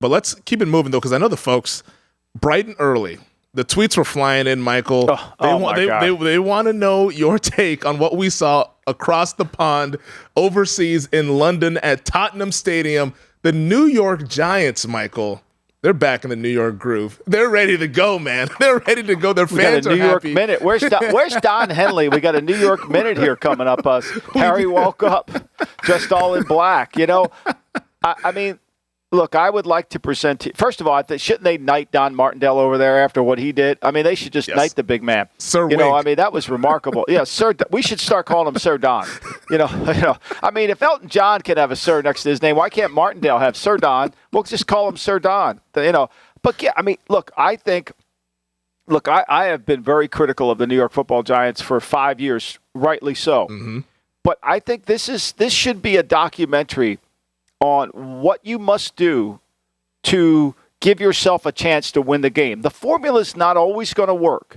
But let's keep it moving, though, because I know the folks, bright and early, the tweets were flying in, Michael. They want to know your take on what we saw across the pond overseas in London at Tottenham Stadium. The New York Giants, Michael, they're back in the New York groove. They're ready to go, man. They're ready to go. Their fans are happy. New York Minute. Where's Don Henley? We got a New York Minute here coming up. Harry woke up dressed all in black. I mean, look, I would like to present – first of all, shouldn't they knight Don Martindale over there after what he did? I mean, they should just knight the big man. Sir Wink. I mean, that was remarkable. Yeah, Sir. We should start calling him Sir Don. I mean, if Elton John can have a Sir next to his name, why can't Martindale have Sir Don? We'll just call him Sir Don. But, yeah, I mean, look, I have been very critical of the New York Football Giants for 5 years, rightly so. Mm-hmm. But I think this should be a documentary on what you must do to give yourself a chance to win the game. The formula is not always going to work,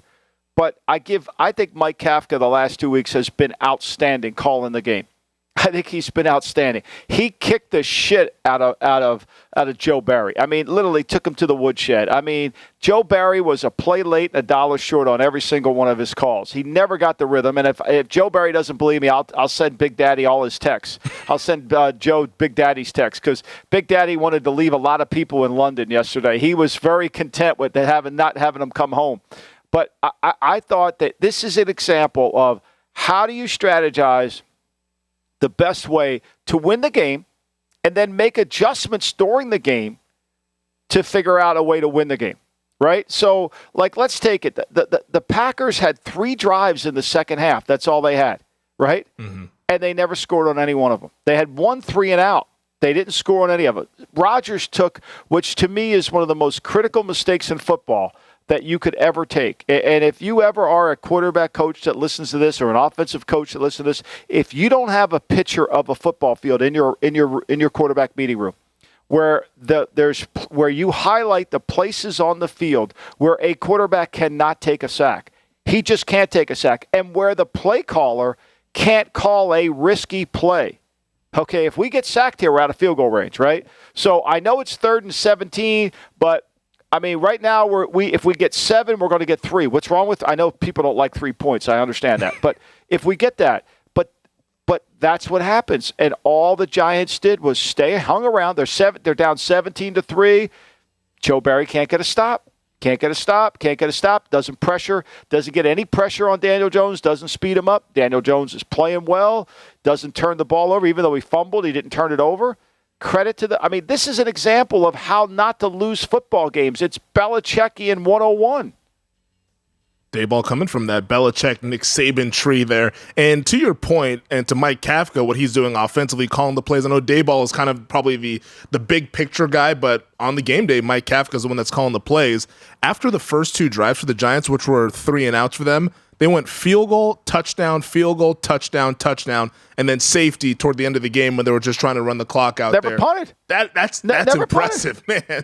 but I think Mike Kafka the last 2 weeks has been outstanding calling the game. I think he's been outstanding. He kicked the shit out of Joe Barry. I mean, literally took him to the woodshed. I mean, Joe Barry was a play late and $1 short on every single one of his calls. He never got the rhythm. And if Joe Barry doesn't believe me, I'll send Big Daddy all his texts. I'll send Joe Big Daddy's texts because Big Daddy wanted to leave a lot of people in London yesterday. He was very content with not having them come home. But I thought that this is an example of how do you strategize the best way to win the game and then make adjustments during the game to figure out a way to win the game, right? So, let's take it. The Packers had 3 drives in the second half. That's all they had, right? Mm-hmm. And they never scored on any one of them. They had 1 3 and out. They didn't score on any of it. Rodgers took, which to me is one of the most critical mistakes in football that you could ever take. And if you ever are a quarterback coach that listens to this or an offensive coach that listens to this, if you don't have a picture of a football field in your quarterback meeting room where where you highlight the places on the field where a quarterback cannot take a sack. He just can't take a sack. And where the play caller can't call a risky play. Okay, if we get sacked here, we're out of field goal range, right? So I know it's 3rd and 17, but I mean, right now, if we get 7, we're going to get 3. What's wrong with? I know people don't like 3 points. I understand that, but if we get that, but that's what happens. And all the Giants did was hung around. They're down 17-3. Joe Barry can't get a stop. Doesn't get any pressure on Daniel Jones. Doesn't speed him up. Daniel Jones is playing well. Doesn't turn the ball over, even though he fumbled. He didn't turn it over. Credit to this is an example of how not to lose football games. It's Belichickian 101. Dayball coming from that Belichick, Nick Saban tree there. And to your point, and to Mike Kafka, what he's doing offensively, calling the plays. I know Dayball is kind of probably the big picture guy, but on the game day, Mike Kafka is the one that's calling the plays. After the first 2 drives for the Giants, which were 3 and outs for them, they went field goal, touchdown, touchdown, and then safety toward the end of the game when they were just trying to run the clock out there. Never punted. That's impressive, man.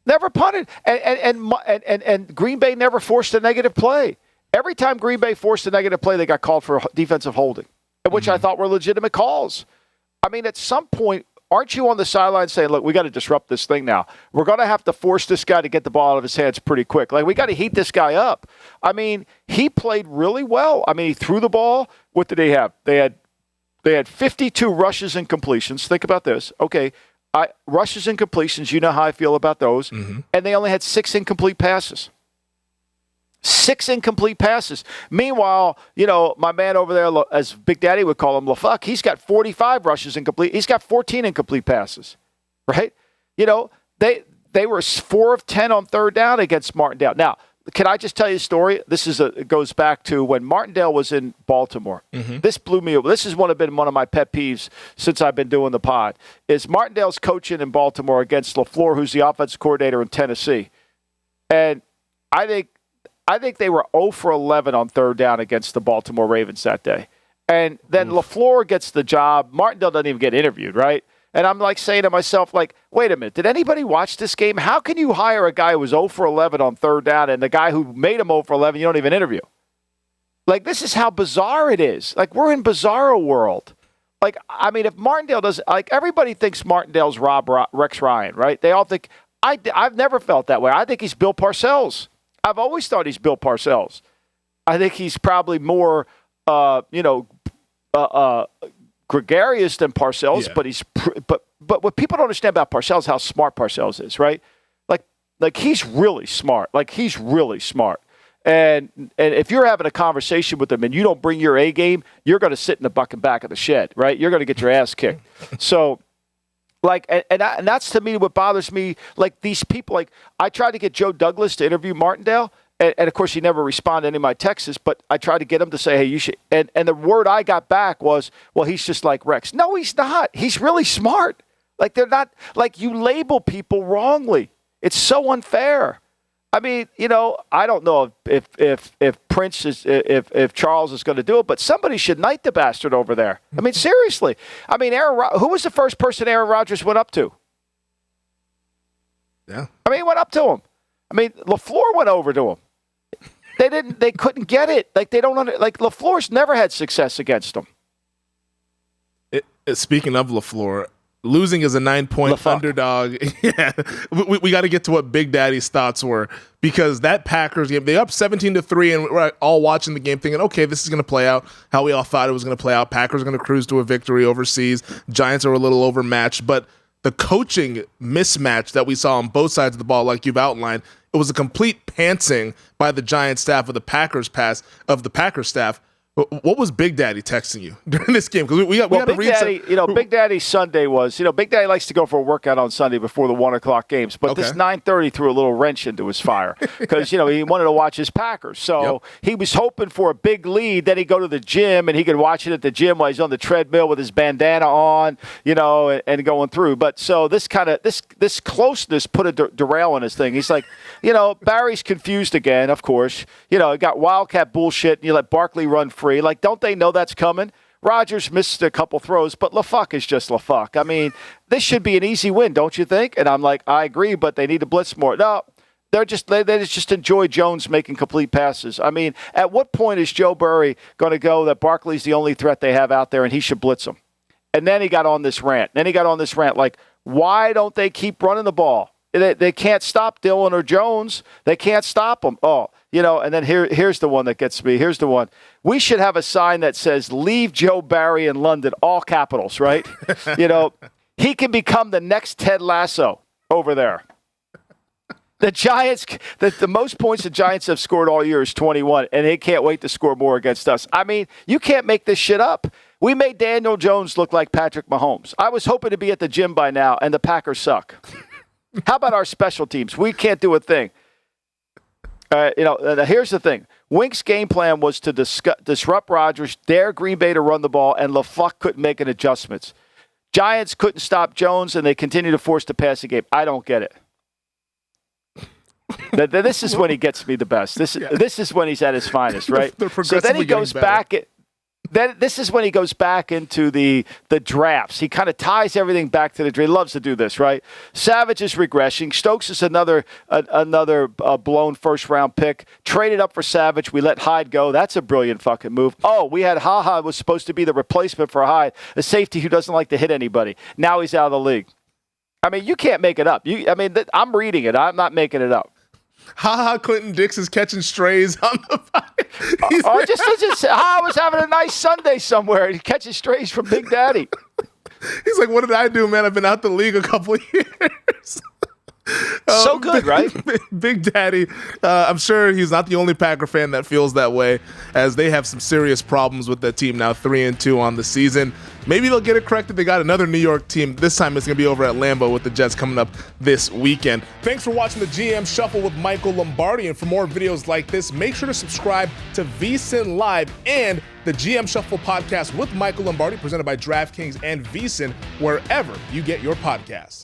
Never punted. And Green Bay never forced a negative play. Every time Green Bay forced a negative play, they got called for defensive holding, which I thought were legitimate calls. I mean, at some point, aren't you on the sideline saying, look, we got to disrupt this thing now. We're going to have to force this guy to get the ball out of his hands pretty quick. We got to heat this guy up. I mean, he played really well. I mean, he threw the ball. What did they have? They had 52 rushes and completions. Think about this. Okay, rushes and completions, you know how I feel about those. Mm-hmm. And they only had 6 incomplete passes. 6 incomplete passes. Meanwhile, my man over there, as Big Daddy would call him, LaFuck, he's got 45 rushes incomplete. He's got 14 incomplete passes, right? They were 4 of 10 on 3rd down against Martindale. Now, can I just tell you a story? It goes back to when Martindale was in Baltimore. Mm-hmm. This blew me away. This has been one of my pet peeves since I've been doing the pod. Is Martindale's coaching in Baltimore against LaFleur, who's the offensive coordinator in Tennessee. And I think they were 0 for 11 on 3rd down against the Baltimore Ravens that day. And then LaFleur gets the job. Martindale doesn't even get interviewed, right? And I'm saying to myself, wait a minute, did anybody watch this game? How can you hire a guy who was 0 for 11 on 3rd down and the guy who made him 0 for 11 you don't even interview? This is how bizarre it is. We're in bizarro world. Like, I mean, if Martindale doesn't, like, everybody thinks Martindale's Rex Ryan, right? They all think, I've never felt that way. I think he's Bill Parcells. I've always thought he's Bill Parcells. I think he's probably more, gregarious than Parcells, yeah. But what people don't understand about Parcells, how smart Parcells is, right? Like he's really smart. And if you're having a conversation with him and you don't bring your A game, you're going to sit in the back of the shed, right? You're going to get your ass kicked. So, like, and that's to me what bothers me. Like these people, like I tried to get Joe Douglas to interview Martindale, and of course he never responded to any of my texts. But I tried to get him to say, hey, you should. And the word I got back was, well, he's just like Rex. No, he's not. He's really smart. Like they're not. Like you label people wrongly. It's so unfair. I mean, I don't know if Prince is if Charles is going to do it, but somebody should knight the bastard over there. I mean, seriously. I mean, who was the first person Aaron Rodgers went up to? Yeah. I mean, he went up to him. I mean, LaFleur went over to him. They couldn't get it. Like LaFleur's never had success against them. Speaking of LaFleur, losing as a 9-point underdog. Yeah, we got to get to what Big Daddy's thoughts were, because that Packers game, they up 17-3, and we're all watching the game thinking, okay, this is going to play out how we all thought it was going to play out. Packers are going to cruise to a victory overseas. Giants are a little overmatched, but the coaching mismatch that we saw on both sides of the ball, like you've outlined, it was a complete pantsing by the Giants staff of the Packers staff. What was Big Daddy texting you during this game? Because we got to read some. Big Daddy's Sunday was, Big Daddy likes to go for a workout on Sunday before the 1 o'clock games. But this 9:30 threw a little wrench into his fire because, he wanted to watch his Packers. So he was hoping for a big lead. Then he'd go to the gym and he could watch it at the gym while he's on the treadmill with his bandana on, and going through. But so this closeness put a derail in his thing. He's like, Barry's confused again, of course. He got Wildcat bullshit and you let Barkley run free. Like, don't they know that's coming? Rodgers missed a couple throws, but LaFuck is just LaFuck. I mean, this should be an easy win, don't you think? And I'm like, I agree, but they need to blitz more. No, they just enjoy Jones making complete passes. I mean, at what point is Joe Burry going to go that Barkley's the only threat they have out there and he should blitz them? And then he got on this rant. Like, why don't they keep running the ball? They can't stop Dillon or Jones. They can't stop them. And then here's the one that gets me. Here's the one. We should have a sign that says, leave Joe Barry in London, all capitals, right? He can become the next Ted Lasso over there. The Giants, the most points the Giants have scored all year is 21, and they can't wait to score more against us. I mean, you can't make this shit up. We made Daniel Jones look like Patrick Mahomes. I was hoping to be at the gym by now, and the Packers suck. How about our special teams? We can't do a thing. Here's the thing. Wink's game plan was to disrupt Rodgers, dare Green Bay to run the ball, and LaFuck couldn't make any adjustments. Giants couldn't stop Jones, and they continue to force the passing game. I don't get it. This is when he gets me the best. This is when he's at his finest, right? So then he goes back. This is when he goes back into the drafts. He kind of ties everything back to the draft. He loves to do this, right? Savage is regressing. Stokes is another blown first-round pick. Traded up for Savage. We let Hyde go. That's a brilliant fucking move. Oh, we had HaHa was supposed to be the replacement for Hyde, a safety who doesn't like to hit anybody. Now he's out of the league. I mean, you can't make it up. I'm reading it. I'm not making it up. Clinton Dix is catching strays on the I was having a nice Sunday somewhere. He catches strays from Big Daddy. He's like, what did I do, man? I've been out the league a couple of years. So good, right? Big Daddy. I'm sure he's not the only Packer fan that feels that way, as they have some serious problems with that team now, 3-2 on the season. Maybe they'll get it corrected. They got another New York team. This time it's going to be over at Lambeau with the Jets coming up this weekend. Thanks for watching the GM Shuffle with Michael Lombardi. And for more videos like this, make sure to subscribe to VSiN Live and the GM Shuffle podcast with Michael Lombardi, presented by DraftKings and VSiN, wherever you get your podcasts.